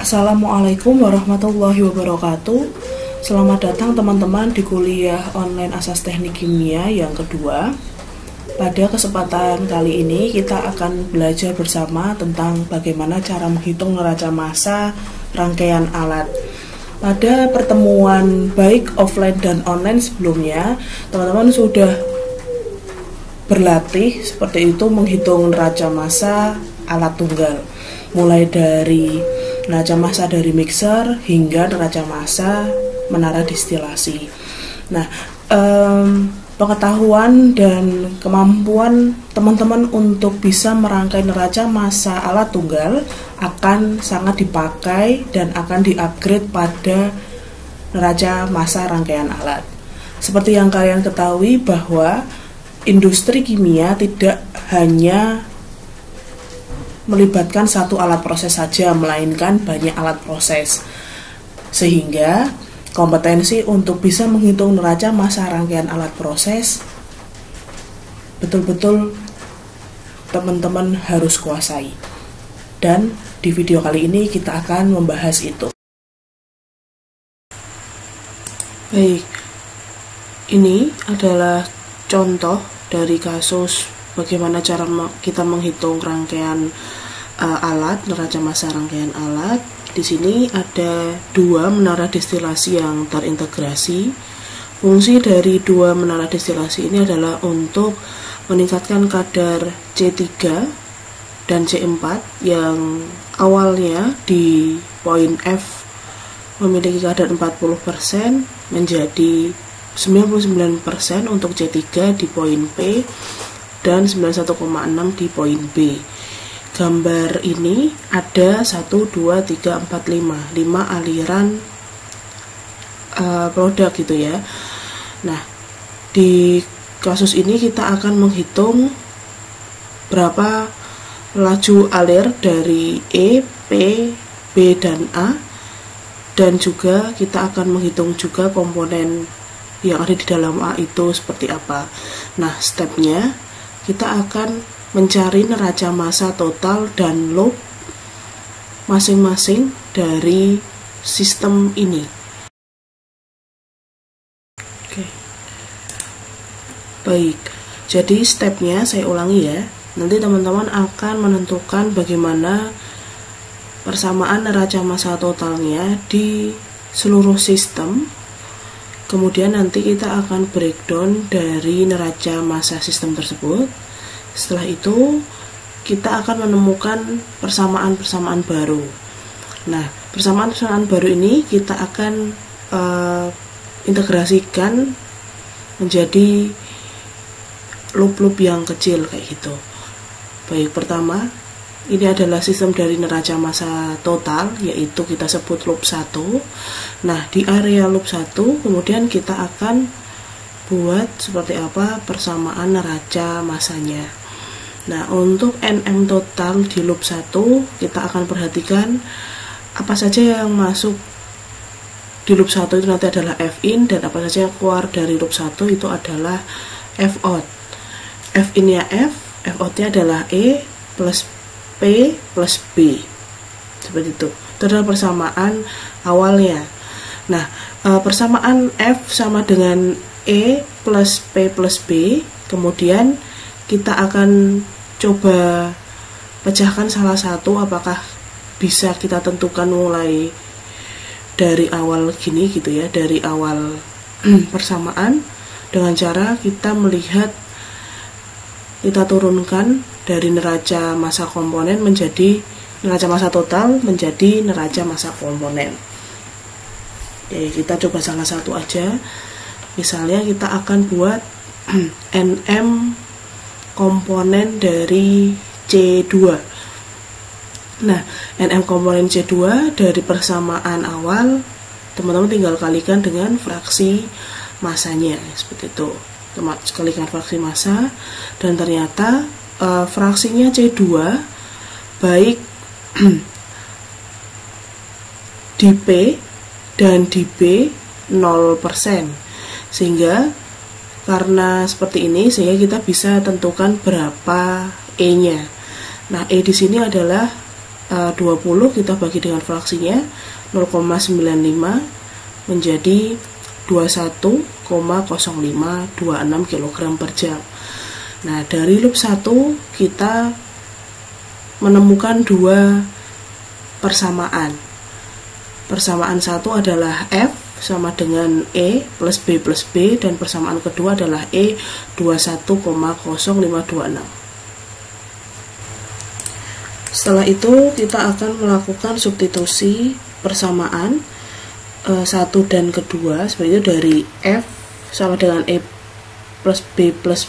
Assalamualaikum warahmatullahi wabarakatuh. Selamat datang teman-teman di kuliah online Asas Teknik Kimia yang kedua. Pada kesempatan kali ini kita akan belajar bersama tentang bagaimana cara menghitung neraca massa rangkaian alat. Pada pertemuan baik offline dan online sebelumnya, teman-teman sudah berlatih seperti itu menghitung neraca massa alat tunggal, mulai dari neraca massa dari mixer hingga neraca massa menara distilasi. Nah, pengetahuan dan kemampuan teman-teman untuk bisa merangkai neraca massa alat tunggal akan sangat dipakai dan akan di-upgrade pada neraca massa rangkaian alat. Seperti yang kalian ketahui bahwa industri kimia tidak hanya melibatkan satu alat proses saja, melainkan banyak alat proses. Sehingga kompetensi untuk bisa menghitung neraca massa rangkaian alat proses betul-betul teman-teman harus kuasai. Dan di video kali ini kita akan membahas itu. Baik, ini adalah contoh dari kasus bagaimana cara kita menghitung rangkaian alat, neraca massa rangkaian alat. Di sini ada dua menara distilasi yang terintegrasi. Fungsi dari dua menara distilasi ini adalah untuk meningkatkan kadar C3 dan C4 yang awalnya di poin F memiliki kadar 40% menjadi 99% untuk C3 di poin P dan 91,6 di poin B. Gambar ini ada 1, 2, 3, 4, 5 aliran produk gitu ya. Nah, di kasus ini kita akan menghitung berapa laju alir dari E, P, B, dan A, dan juga kita akan menghitung juga komponen yang ada di dalam A itu seperti apa. Nah, stepnya kita akan mencari neraca massa total dan loop masing-masing dari sistem ini. Oke. Baik, jadi stepnya saya ulangi ya. Nanti teman-teman akan menentukan bagaimana persamaan neraca massa totalnya di seluruh sistem. Kemudian nanti kita akan breakdown dari neraca massa sistem tersebut. Setelah itu kita akan menemukan persamaan-persamaan baru. Nah, persamaan-persamaan baru ini kita akan integrasikan menjadi loop-loop yang kecil kayak gitu. Baik, pertama ini adalah sistem dari neraca massa total, yaitu kita sebut loop 1. Nah, di area loop 1 kemudian kita akan buat seperti apa persamaan neraca massanya. Nah, untuk NM total di loop 1 kita akan perhatikan apa saja yang masuk di loop 1 itu nanti adalah F in, dan apa saja yang keluar dari loop 1 itu adalah F out. F in-nya F out-nya adalah E plus P plus B. Seperti itu. Itu adalah persamaan awalnya. Nah, persamaan F sama dengan E plus P plus B. Kemudian kita akan coba pecahkan salah satu, apakah bisa kita tentukan mulai dari awal gini gitu ya, dari awal persamaan, dengan cara kita melihat, kita turunkan dari neraca massa komponen menjadi neraca massa total menjadi neraca massa komponen. Oke, kita coba salah satu aja. Misalnya kita akan buat NM komponen dari C2. Nah, NM komponen C2 dari persamaan awal teman-teman tinggal kalikan dengan fraksi massanya seperti itu. Kalikan fraksi massa, dan ternyata fraksinya C2 baik di P dan di B 0%. Sehingga karena seperti ini, sehingga kita bisa tentukan berapa E-nya. Nah, E di sini adalah 20 kita bagi dengan fraksinya 0,95 menjadi 21,0526 kg per jam. Nah, dari loop 1 kita menemukan dua persamaan. Persamaan satu adalah F sama dengan E plus B plus B, dan persamaan kedua adalah E 21,0526. Setelah itu kita akan melakukan substitusi persamaan satu dan kedua, seperti itu, dari F sama dengan E plus B plus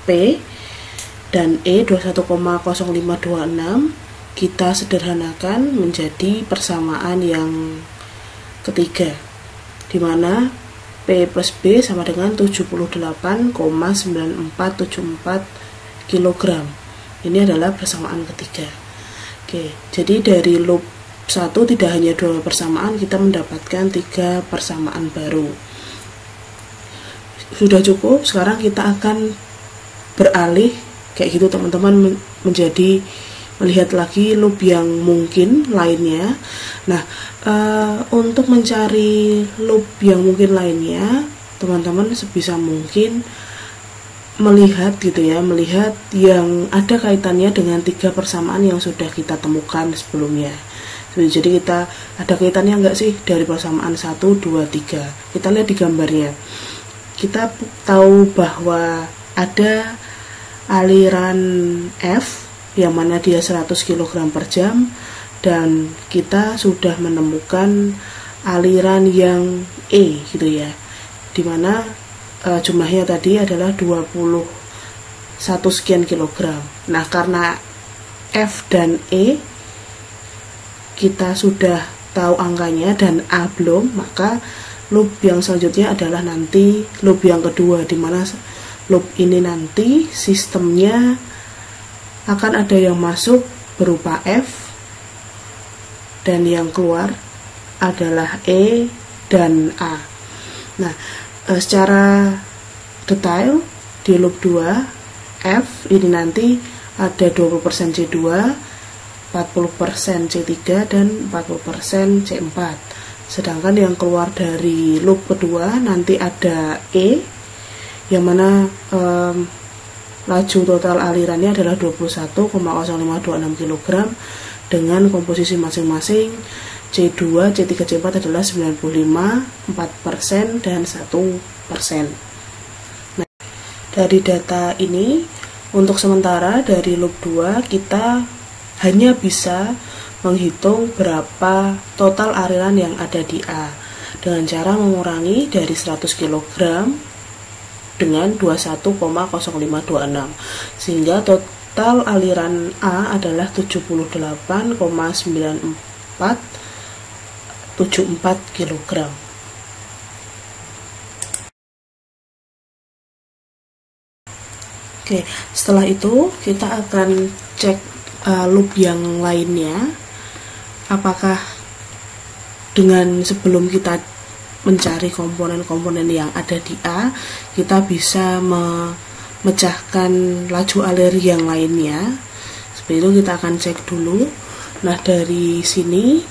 P dan E 21,0526 kita sederhanakan menjadi persamaan yang ketiga, di mana P plus B sama dengan 78,9474 kg. Ini adalah persamaan ketiga. Oke, jadi dari loop 1 tidak hanya dua persamaan, kita mendapatkan 3 persamaan baru. Sudah cukup, sekarang kita akan beralih kayak gitu teman-teman, menjadi melihat lagi loop yang mungkin lainnya. Nah, untuk mencari loop yang mungkin lainnya, teman-teman sebisa mungkin melihat gitu ya, melihat yang ada kaitannya dengan 3 persamaan yang sudah kita temukan sebelumnya. Jadi kita ada kaitannya enggak sih dari persamaan 1, 2, 3. Kita lihat di gambarnya. Kita tahu bahwa ada aliran F yang mana dia 100 kg per jam, dan kita sudah menemukan aliran yang E gitu ya, dimana jumlahnya tadi adalah 21 sekian kilogram. Nah, karena F dan E kita sudah tahu angkanya dan A belum, maka loop yang selanjutnya adalah nanti loop yang kedua, dimana loop ini nanti sistemnya akan ada yang masuk berupa F dan yang keluar adalah E dan A. Nah, secara detail di loop 2 F ini nanti ada 20% C2, 40% C3 dan 40% C4. Sedangkan yang keluar dari loop kedua nanti ada E, yang mana laju total alirannya adalah 21,0526 kg dengan komposisi masing-masing C2, C3, C4 adalah 95, 4% dan 1%. Nah, dari data ini untuk sementara dari loop 2 kita hanya bisa menghitung berapa total aliran yang ada di A dengan cara mengurangi dari 100 kg dengan 21,0526, sehingga total aliran A adalah 78,9474 kg. Oke, setelah itu kita akan cek loop yang lainnya, apakah dengan sebelum kita mencari komponen-komponen yang ada di A, kita bisa memecahkan laju alir yang lainnya. Seperti itu kita akan cek dulu. Nah, dari sini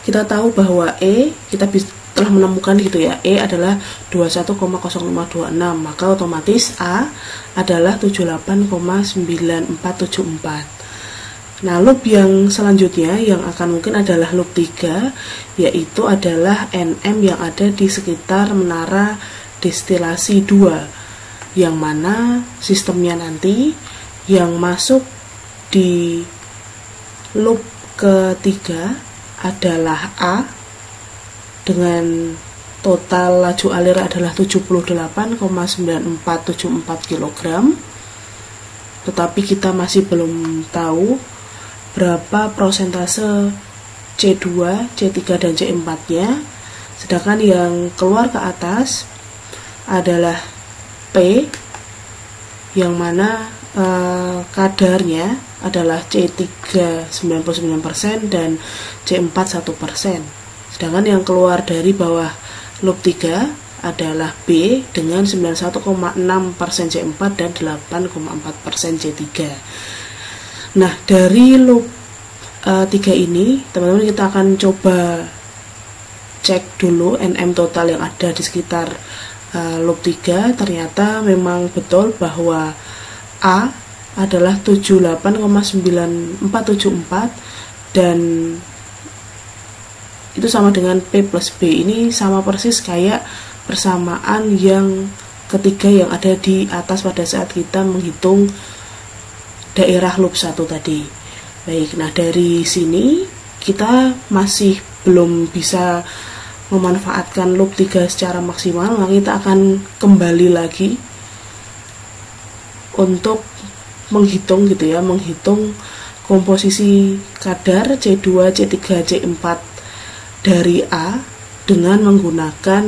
kita tahu bahwa E kita telah menemukan gitu ya, E adalah 21,0526, maka otomatis A adalah 78,9474. Nah, loop yang selanjutnya yang akan mungkin adalah loop 3, yaitu adalah NM yang ada di sekitar menara destilasi 2, yang mana sistemnya nanti yang masuk di loop ketiga adalah A dengan total laju alir adalah 78,9474 kg, tetapi kita masih belum tahu berapa prosentase C2, C3 dan C4 nya. Sedangkan yang keluar ke atas adalah P, yang mana kadarnya adalah C3 99% dan C4 1%. Sedangkan yang keluar dari bawah loop 3 adalah B dengan 91,6% C4 dan 8,4% C3. Nah, dari loop 3 ini, teman-teman kita akan coba cek dulu NM total yang ada di sekitar loop 3. Ternyata memang betul bahwa A adalah 78,9474 dan itu sama dengan P plus B. Ini sama persis kayak persamaan yang ketiga yang ada di atas pada saat kita menghitung daerah loop 1 tadi. Baik, nah dari sini kita masih belum bisa memanfaatkan loop 3 secara maksimal, maka kita akan kembali lagi untuk menghitung gitu ya, menghitung komposisi kadar C2, C3, C4 dari A dengan menggunakan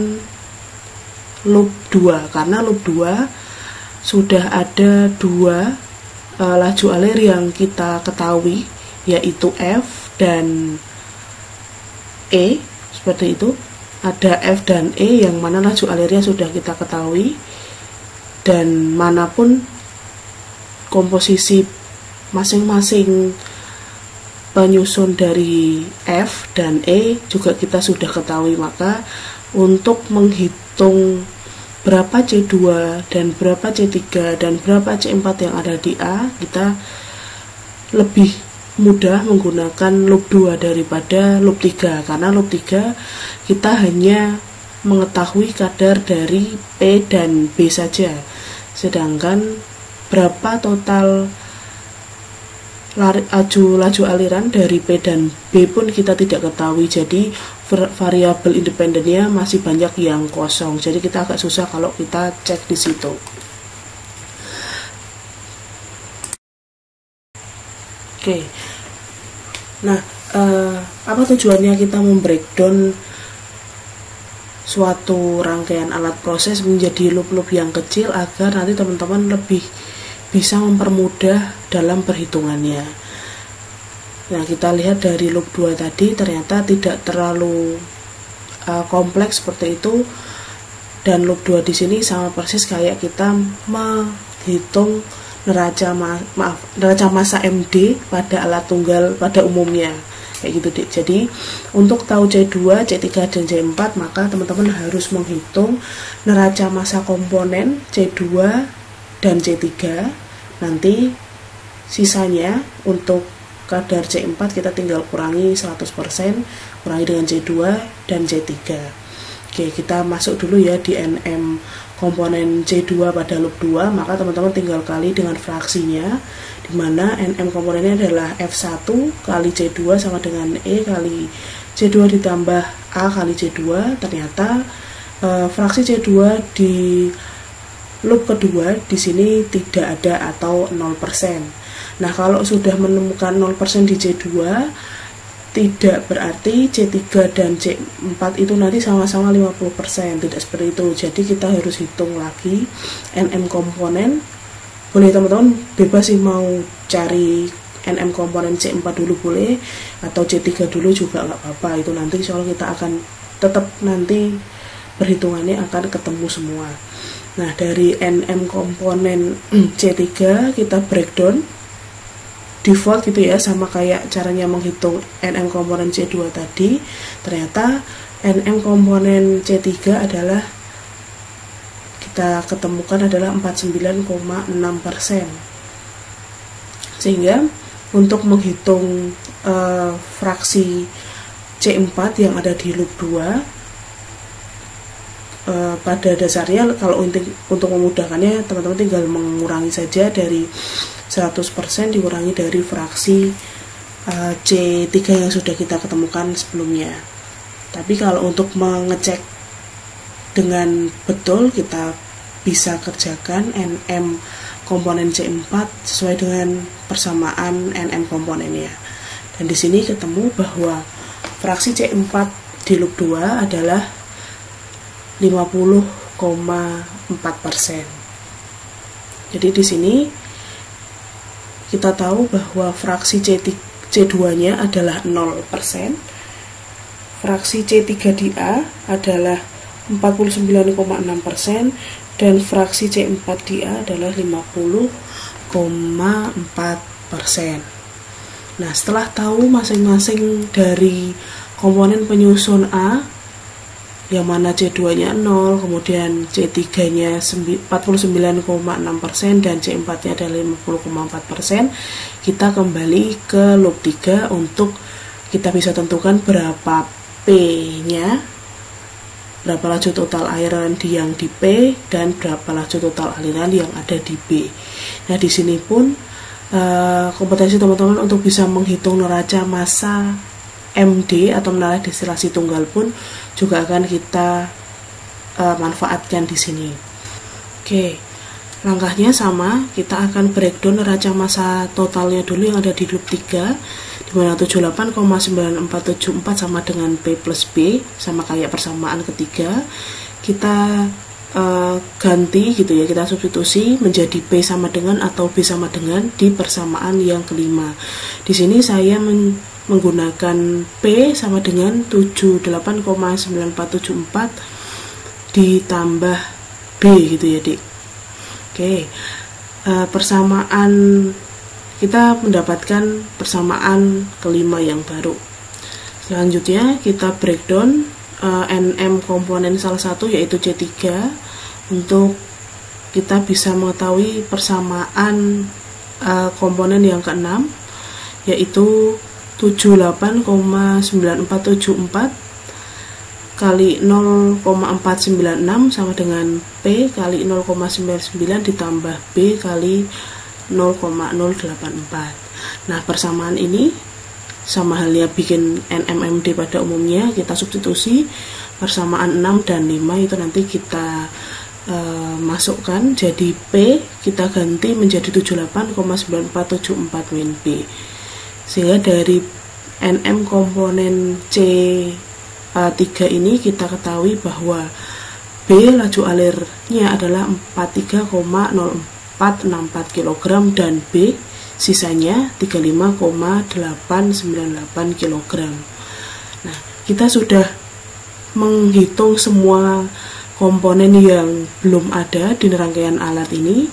loop 2, karena loop 2 sudah ada 2 laju alir yang kita ketahui, yaitu F dan E, seperti itu. Ada F dan E yang mana laju alirnya sudah kita ketahui, dan manapun komposisi masing-masing penyusun dari F dan E juga kita sudah ketahui. Maka untuk menghitung berapa C2 dan berapa C3 dan berapa C4 yang ada di A, kita lebih mudah menggunakan loop 2 daripada loop 3, karena loop 3 kita hanya mengetahui kadar dari P dan B saja, sedangkan berapa total laju aliran dari P dan B pun kita tidak ketahui. Jadi variabel independennya masih banyak yang kosong, jadi kita agak susah kalau kita cek di situ. Oke, nah apa tujuannya kita membreakdown suatu rangkaian alat proses menjadi loop-loop yang kecil, agar nanti teman-teman lebih bisa mempermudah dalam perhitungannya. Nah, kita lihat dari loop 2 tadi ternyata tidak terlalu kompleks seperti itu, dan loop 2 di sini sama persis kayak kita menghitung neraca massa MD pada alat tunggal pada umumnya, kayak gitu deh. Jadi untuk tahu C2, C3 dan C4, maka teman-teman harus menghitung neraca massa komponen C2 dan C3. Nanti sisanya untuk kadar C4 kita tinggal kurangi 100%, kurangi dengan C2 dan C3. Oke, kita masuk dulu ya di NM komponen C2 pada loop 2, maka teman-teman tinggal kali dengan fraksinya, dimana NM komponennya adalah F1 kali C2 sama dengan E kali C2 ditambah A kali C2. Ternyata fraksi C2 di loop kedua di sini tidak ada atau 0%. Nah, kalau sudah menemukan 0% di C2, tidak berarti C3 dan C4 itu nanti sama-sama 50%, tidak seperti itu. Jadi kita harus hitung lagi NM komponen. Boleh teman-teman bebas sih mau cari NM komponen C4 dulu boleh, atau C3 dulu juga nggak apa-apa. Itu nanti soal kita akan tetap nanti perhitungannya akan ketemu semua. Nah, dari NM komponen C3 kita breakdown default gitu ya, sama kayak caranya menghitung NM komponen C2 tadi. Ternyata NM komponen C3 adalah kita ketemukan adalah 49,6%. Sehingga untuk menghitung fraksi C4 yang ada di loop 2, pada dasarnya kalau untuk memudahkannya teman-teman tinggal mengurangi saja dari 100% dikurangi dari fraksi C3 yang sudah kita ketemukan sebelumnya. Tapi kalau untuk mengecek dengan betul, kita bisa kerjakan NM komponen C4 sesuai dengan persamaan NM komponennya. Dan di sini ketemu bahwa fraksi C4 di loop 2 adalah 50,4%. Jadi di sini kita tahu bahwa fraksi C2-nya adalah 0%, fraksi C3 di A adalah 49,6%, dan fraksi C4 di A adalah 50,4%. Nah, setelah tahu masing-masing dari komponen penyusun A, yang mana C2-nya 0, kemudian C3-nya 49,6% dan C4-nya adalah 50,4%, kita kembali ke loop 3 untuk kita bisa tentukan berapa P-nya, berapa laju total aliran yang di P, dan berapa laju total aliran yang ada di B. Nah, di sini pun kompetensi teman-teman untuk bisa menghitung neraca massa MD atau menara destilasi tunggal pun juga akan kita manfaatkan di sini. Oke, langkahnya sama, kita akan breakdown neraca massa totalnya dulu yang ada di loop 3, di mana 78,9474 sama dengan P plus B, sama kayak persamaan ketiga. Kita ganti gitu ya, kita substitusi menjadi P sama dengan atau B sama dengan di persamaan yang kelima. Di sini saya menggunakan P sama dengan 78,9474 ditambah B gitu ya, Dik. Oke, persamaan, kita mendapatkan persamaan kelima yang baru. Selanjutnya kita breakdown NM komponen salah satu yaitu C3 untuk kita bisa mengetahui persamaan komponen yang keenam yaitu 78,9474 kali 0,496 sama dengan P kali 0,99 ditambah B kali 0,084. Nah, persamaan ini sama halnya bikin NMMD pada umumnya, kita substitusi persamaan 6 dan 5 itu nanti kita masukkan jadi P, kita ganti menjadi 78,9474 min B, sehingga dari NM komponen C3 ini kita ketahui bahwa B laju alirnya adalah 43,0464 kg dan B sisanya 35,898 kg. Nah, kita sudah menghitung semua komponen yang belum ada di rangkaian alat ini.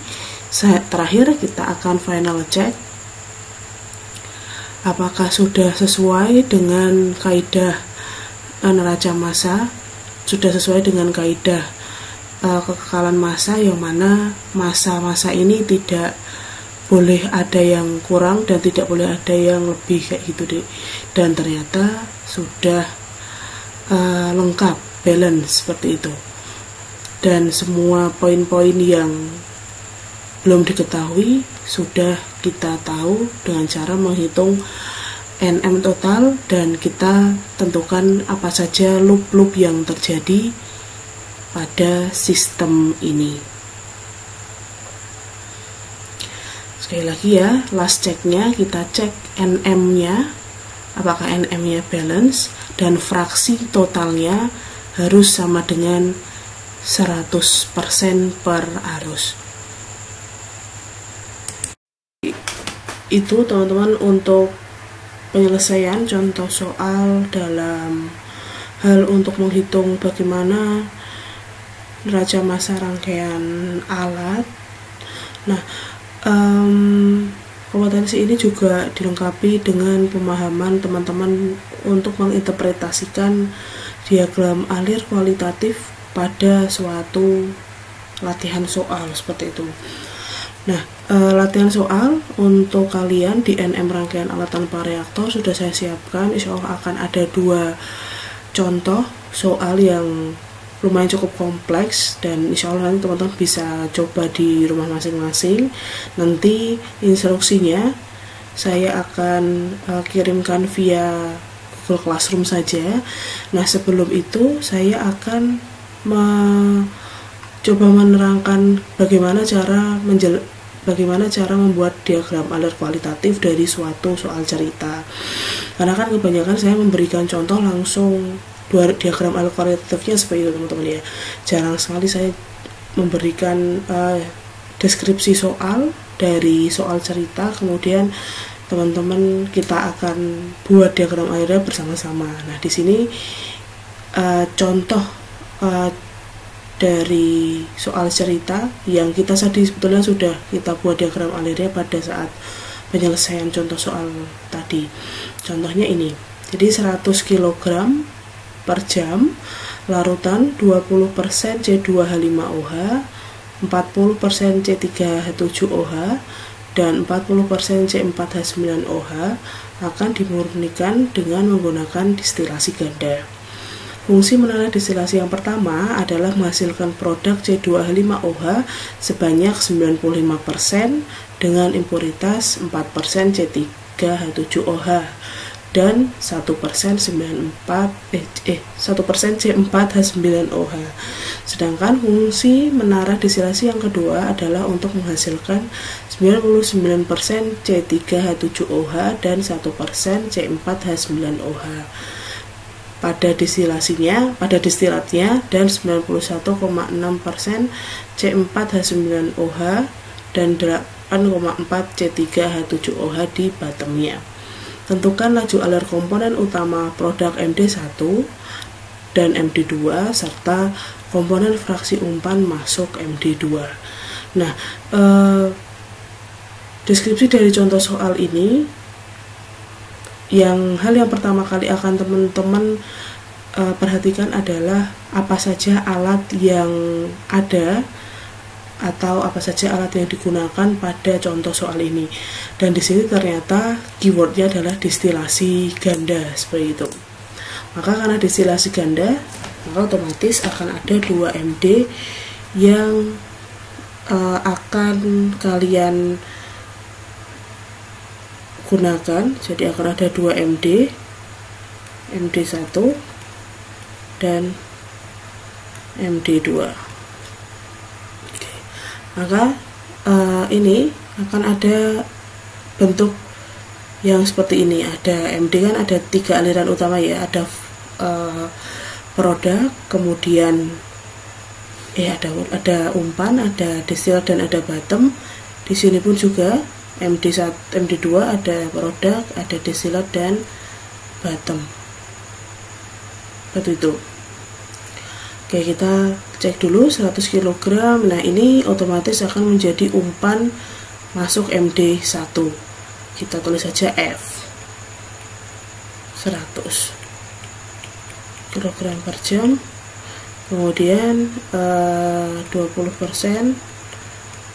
Terakhir kita akan final check apakah sudah sesuai dengan kaidah neraca massa, sudah sesuai dengan kaidah kekekalan massa, yang mana massa-massa ini tidak boleh ada yang kurang dan tidak boleh ada yang lebih kayak gitu deh. Dan ternyata sudah lengkap, balance seperti itu. Dan semua poin-poin yang belum diketahui sudah kita tahu dengan cara menghitung NM total, dan kita tentukan apa saja loop-loop yang terjadi pada sistem ini. Sekali lagi ya, last checknya kita cek NM-nya, apakah NM-nya balance, dan fraksi totalnya harus sama dengan 100% per arus. Itu teman-teman untuk penyelesaian contoh soal dalam hal untuk menghitung bagaimana neraca massa rangkaian alat. Nah, kompetensi ini juga dilengkapi dengan pemahaman teman-teman untuk menginterpretasikan diagram alir kualitatif pada suatu latihan soal seperti itu. Nah, latihan soal untuk kalian di NM rangkaian alat tanpa reaktor sudah saya siapkan. Insya Allah akan ada 2 contoh soal yang lumayan cukup kompleks, dan insya Allah nanti teman-teman bisa coba di rumah masing-masing. Nanti instruksinya saya akan kirimkan via Google Classroom saja. Nah, sebelum itu saya akan coba menerangkan bagaimana cara membuat diagram alir kualitatif dari suatu soal cerita. Karena kan kebanyakan saya memberikan contoh langsung diagram alir kualitatifnya seperti itu teman-teman ya. Jarang sekali saya memberikan deskripsi soal dari soal cerita, kemudian teman-teman kita akan buat diagram alirnya bersama-sama. Nah, di sini contoh dari soal cerita yang kita tadi sebetulnya sudah kita buat diagram alirnya pada saat penyelesaian contoh soal tadi. Contohnya ini, jadi 100 kg per jam, larutan 20% C2H5OH, 40% C3H7OH, dan 40% C4H9OH akan dimurnikan dengan menggunakan distilasi ganda. Fungsi menara distilasi yang pertama adalah menghasilkan produk C2H5OH sebanyak 95% dengan impuritas 4% C3H7OH dan 1% C4H9OH. Sedangkan fungsi menara distilasi yang kedua adalah untuk menghasilkan 99% C3H7OH dan 1% C4H9OH. pada distilatnya dan 91,6% C4H9OH dan 8,4 C3H7OH di bottomnya. Tentukan laju alur komponen utama produk MD1 dan MD2 serta komponen fraksi umpan masuk MD2. Nah, deskripsi dari contoh soal ini, hal yang pertama kali akan teman-teman perhatikan adalah apa saja alat yang ada atau apa saja alat yang digunakan pada contoh soal ini. Dan di sini ternyata keywordnya adalah distilasi ganda seperti itu. Maka karena distilasi ganda, maka otomatis akan ada 2 MD yang akan kalian gunakan. Jadi akan ada 2 MD, MD1 dan MD2. Oke. Maka ini akan ada bentuk yang seperti ini. Ada MD kan ada 3 aliran utama ya, ada produk, kemudian ada umpan, ada distiller dan ada bottom. Di sini pun juga MD1, MD2 ada produk, ada distiller dan bottom. Seperti itu. Oke, kita cek dulu 100 kg. Nah, ini otomatis akan menjadi umpan masuk MD1. Kita tulis saja F. 100 kg per jam. Kemudian 20%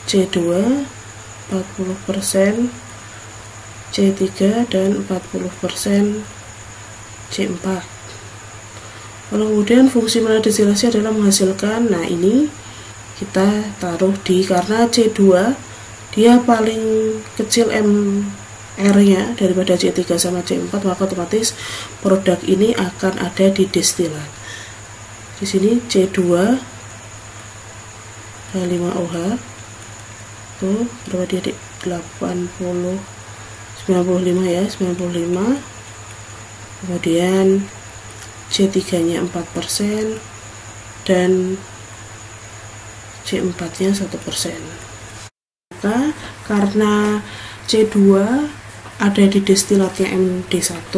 C2, 40% C3 dan 40% C4. Lalu kemudian fungsi menara distilasi adalah menghasilkan, nah ini kita taruh di, karena C2 dia paling kecil MR nya daripada C3 sama C4, maka otomatis produk ini akan ada di distilat. Di sini C2 H5OH tuh berapa dia, 95 ya, 95. Kemudian C3 nya 4% dan C4 nya 1%. Maka karena C2 ada di destilatnya MD1,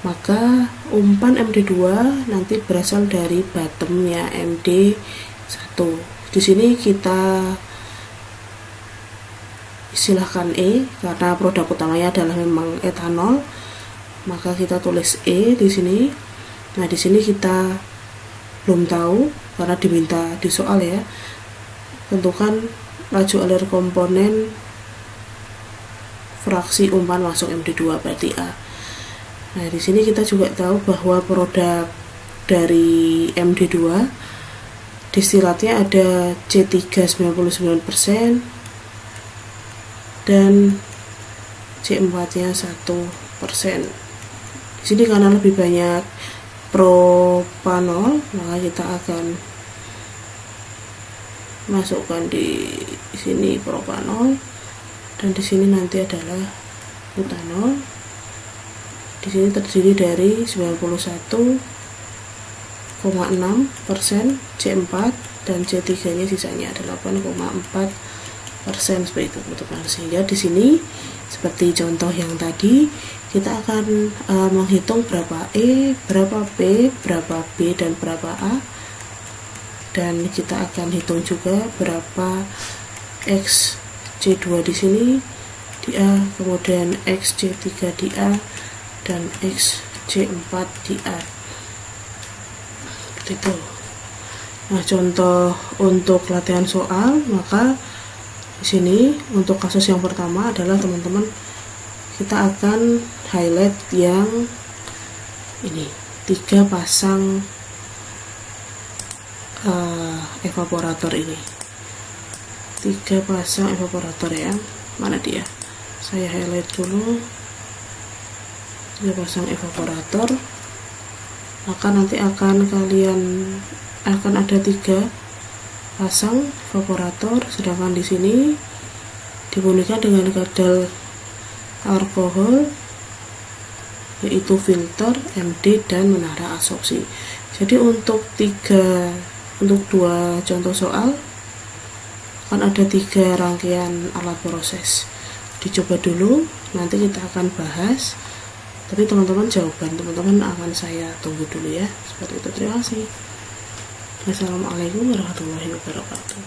maka umpan MD2 nanti berasal dari bottomnya MD1. Di sini kita silahkan E, karena produk utamanya adalah memang etanol, maka kita tulis E di sini. Nah, di sini kita belum tahu karena diminta di soal ya. Tentukan laju alur komponen fraksi umpan masuk MD2, berarti A. Nah, di sini kita juga tahu bahwa produk dari MD2 distilatnya ada C3 99% dan C4 nya 1%. Di sini karena lebih banyak propanol, maka kita akan masukkan di sini propanol, dan di sini nanti adalah butanol. Di sini terdiri dari 91,6% C4 dan C3 nya sisanya adalah 8,4% seperti itu, teman-teman. Sehingga di sini seperti contoh yang tadi, kita akan menghitung berapa E, berapa P, berapa B, dan berapa A. Dan kita akan hitung juga berapa X C2 di sini di A, kemudian XC3 di A, dan XC4 di A. Seperti itu. Nah, contoh untuk latihan soal, maka di sini untuk kasus yang pertama adalah teman-teman kita akan highlight yang ini, 3 pasang evaporator ini. 3 pasang evaporator ya. Mana dia? Saya highlight dulu. 3 pasang evaporator. Maka nanti akan ada 3 pasang evaporator, sedangkan di sini dibunyikan dengan kadar alkohol yaitu filter, MD, dan menara absorpsi. Jadi untuk 2 contoh soal akan ada 3 rangkaian alat proses. Dicoba dulu, nanti kita akan bahas. Tapi teman-teman jawaban teman-teman akan saya tunggu dulu ya. Seperti itu, terima kasih. Wassalamualaikum warahmatullahi wabarakatuh.